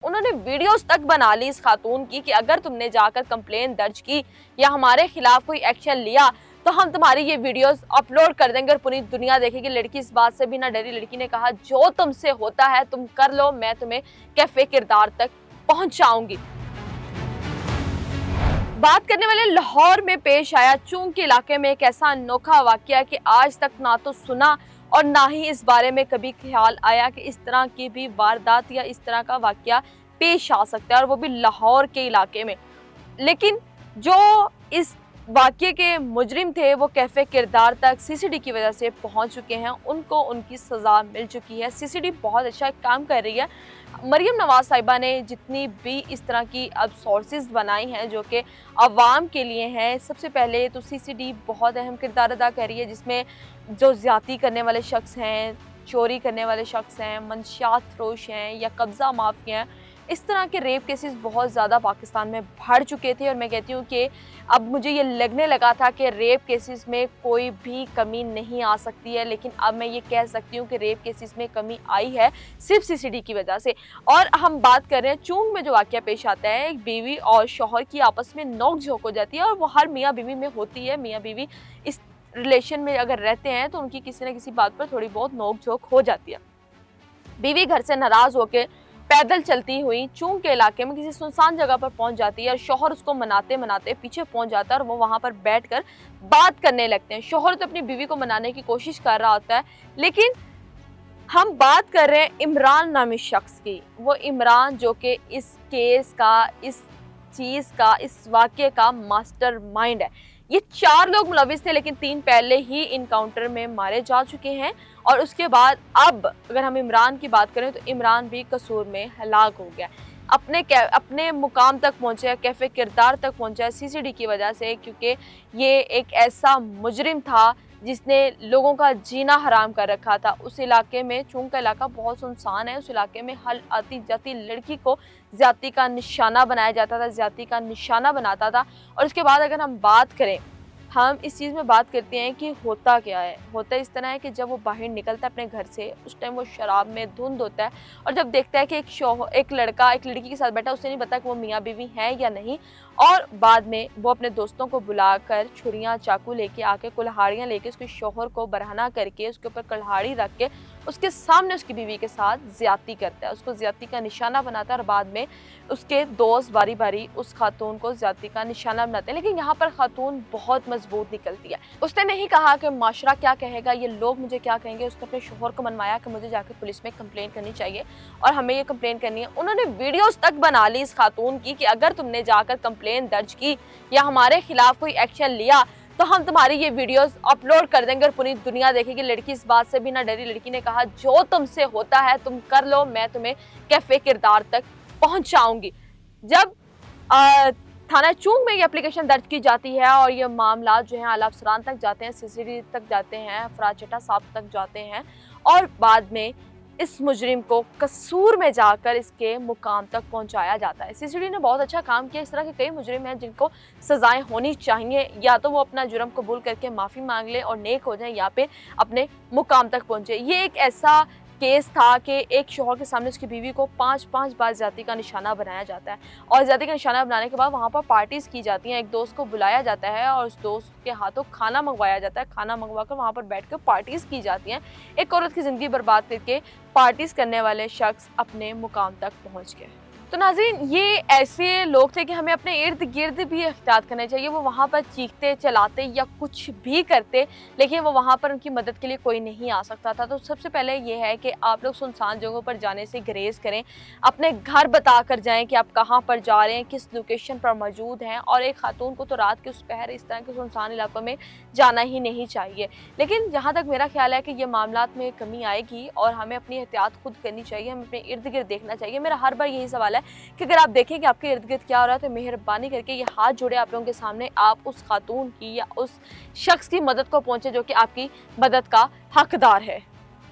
उन्होंने वीडियोस तक बना ली इस खातून की कि अगर तुमने जाकर कंप्लेन दर्ज की या हमारे खिलाफ कोई एक्शन लिया तो हम तुम्हारी ये वीडियोस अपलोड कर देंगे और पूरी दुनिया देखेगी। लड़की इस बात से भी ना डरी। लड़की ने कहा जो तुमसे होता है तुम कर लो, मैं तुम्हें कैफे किरदार तक पहुंचाऊंगी। बात करने वाले लाहौर में पेश आया चूंग के इलाके में एक ऐसा अनोखा वाकया कि आज तक ना तो सुना और ना ही इस बारे में कभी ख्याल आया कि इस तरह की भी वारदात या इस तरह का वाकया पेश आ सकता है, और वो भी लाहौर के इलाके में। लेकिन जो इस वाकये के मुजरिम थे वो कैफे किरदार तक सीसीडी की वजह से पहुंच चुके हैं, उनको उनकी सज़ा मिल चुकी है। सीसीडी बहुत अच्छा काम कर रही है। मरियम नवाज साहिबा ने जितनी भी इस तरह की अब सोर्सेज बनाई हैं जो कि अवाम के लिए हैं, सबसे पहले तो सीसीडी बहुत अहम किरदार अदा कर रही है, जिसमें जो ज़्यादती करने वाले शख्स हैं, चोरी करने वाले शख्स हैं, मंशियात फरोश हैं या कब्ज़ा माफिया हैं, इस तरह के रेप केसेस बहुत ज़्यादा पाकिस्तान में बढ़ चुके थे। और मैं कहती हूँ कि अब मुझे ये लगने लगा था कि रेप केसेस में कोई भी कमी नहीं आ सकती है, लेकिन अब मैं ये कह सकती हूँ कि रेप केसेस में कमी आई है सिर्फ सीसीडी की वजह से। और हम बात कर रहे हैं चूंग में जो वाकया पेश आता है, एक बीवी और शौहर की आपस में नोक झोंक हो जाती है, और वो हर मियाँ बीवी में होती है। मियाँ बीवी इस रिलेशन में अगर रहते हैं तो उनकी किसी न किसी बात पर थोड़ी बहुत नोक झोंक हो जाती है। बीवी घर से नाराज़ होकर पैदल चलती हुई चूंग के इलाके में किसी सुनसान जगह पर पहुंच जाती है, और शौहर उसको मनाते मनाते पीछे पहुंच जाता है और वो वहां पर बैठकर बात करने लगते हैं। शौहर तो अपनी बीवी को मनाने की कोशिश कर रहा होता है, लेकिन हम बात कर रहे हैं इमरान नामी शख्स की। वो इमरान जो कि इस केस का, इस चीज़ का, इस वाक़ये का मास्टरमाइंड है। ये 4 लोग मुलविस थे, लेकिन 3 पहले ही इनकाउंटर में मारे जा चुके हैं, और उसके बाद अब अगर हम इमरान की बात करें तो इमरान भी कसूर में हलाक हो गया। अपने मुकाम तक पहुंचा, कैफे किरदार तक पहुंचा सीसीडी की वजह से, क्योंकि ये एक ऐसा मुजरिम था जिसने लोगों का जीना हराम कर रखा था। उस इलाके में, चूंग का इलाका बहुत सुनसान है, उस इलाके में हर आती जाती लड़की को ज़्यादती का निशाना बनाया जाता था, ज़्यादती का निशाना बनाता था। और उसके बाद अगर हम बात करें, हम इस चीज़ में बात करते हैं कि होता क्या है। होता इस तरह है कि जब वो बाहर निकलता है अपने घर से, उस टाइम वो शराब में धुंध होता है, और जब देखता है कि एक लड़का एक लड़की के साथ बैठा, उसे नहीं पता कि वो मियाँ बीवी हैं या नहीं। और बाद में वो अपने दोस्तों को बुलाकर छुरियाँ चाकू लेके आके, कुल्हाड़ियाँ लेके उसके शौहर को बरहना करके, उसके ऊपर कुल्हाड़ी रख के उसके सामने उसकी बीवी के साथ ज़्यादती करता है, उसको ज़्यादती का निशाना बनाता है, और बाद में उसके दोस्त बारी बारी उस खातून को ज़्यादती का निशाना बनाते हैं। लेकिन यहाँ पर खातून बहुत मजबूत निकलती है। उसने नहीं कहा कि माशरा क्या कहेगा, ये लोग मुझे क्या कहेंगे। उसने अपने शौहर को मनवाया कि मुझे जाकर पुलिस में कंप्लेन करनी चाहिए और हमें ये कंप्लेन करनी है। उन्होंने वीडियोस तक बना ली इस खातून की कि अगर तुमने जाकर कंप्लेन दर्ज की या हमारे खिलाफ कोई एक्शन लिया तो हम तुम्हारी ये वीडियोस अपलोड कर देंगे और पूरी दुनिया देखेगी। लड़की इस बात से भी ना डरी। लड़की ने कहा जो तुमसे होता है तुम कर लो, मैं तुम्हें कैफे किरदार तक पहुंचाऊंगी। जब थाना चूंग में ये एप्लीकेशन दर्ज की जाती है और ये मामला जो है आला अफसरान तक जाते हैं, सीसीडी तक जाते हैं, फराज चट्टा साहब तक जाते हैं, और बाद में इस मुजरिम को कसूर में जाकर इसके मुकाम तक पहुंचाया जाता है। सीसीडी ने बहुत अच्छा काम किया। इस तरह के कई मुजरिम हैं जिनको सजाएं होनी चाहिए, या तो वो अपना जुर्म कबूल करके माफ़ी मांग लें और नेक हो जाएं, या फिर अपने मुकाम तक पहुंचे। ये एक ऐसा केस था कि एक शौहर के सामने उसकी बीवी को 5-5 बार ज़्यादती का निशाना बनाया जाता है, और ज़्यादती का निशाना बनाने के बाद वहाँ पर पार्टीज़ की जाती हैं। एक दोस्त को बुलाया जाता है और उस दोस्त के हाथों खाना मंगवाया जाता है। खाना मंगवा कर वहाँ पर बैठ कर पार्टीज़ की जाती हैं। एक औरत की ज़िंदगी बर्बाद करके पार्टीज़ करने वाले शख्स अपने मुकाम तक पहुँच गए। तो नाज़रीन, ये ऐसे लोग थे कि हमें अपने इर्द गिर्द भी एहतियात करना चाहिए। वो वहाँ पर चीखते चलाते या कुछ भी करते, लेकिन वो वहाँ पर उनकी मदद के लिए कोई नहीं आ सकता था। तो सबसे पहले ये है कि आप लोग सुनसान जगहों पर जाने से गुरेज करें। अपने घर बता कर जाएँ कि आप कहाँ पर जा रहे हैं, किस लोकेशन पर मौजूद हैं। और एक खातून को तो रात के उस पहर इस तरह के सुनसान इलाकों में जाना ही नहीं चाहिए। लेकिन जहाँ तक मेरा ख्याल है कि ये मामलात में कमी आएगी और हमें अपनी एहतियात खुद करनी चाहिए, हमें अपने इर्द गिर्द देखना चाहिए। मेरा हर बार यही सवाल है कि अगर आप देखें कि आपके इर्द गिर्द क्या हो रहा है तो मेहरबानी करके ये हाथ जोड़े आप लोगों के सामने, आप उस खातून की या उस शख्स की मदद को पहुंचे जो कि आपकी मदद का हकदार है।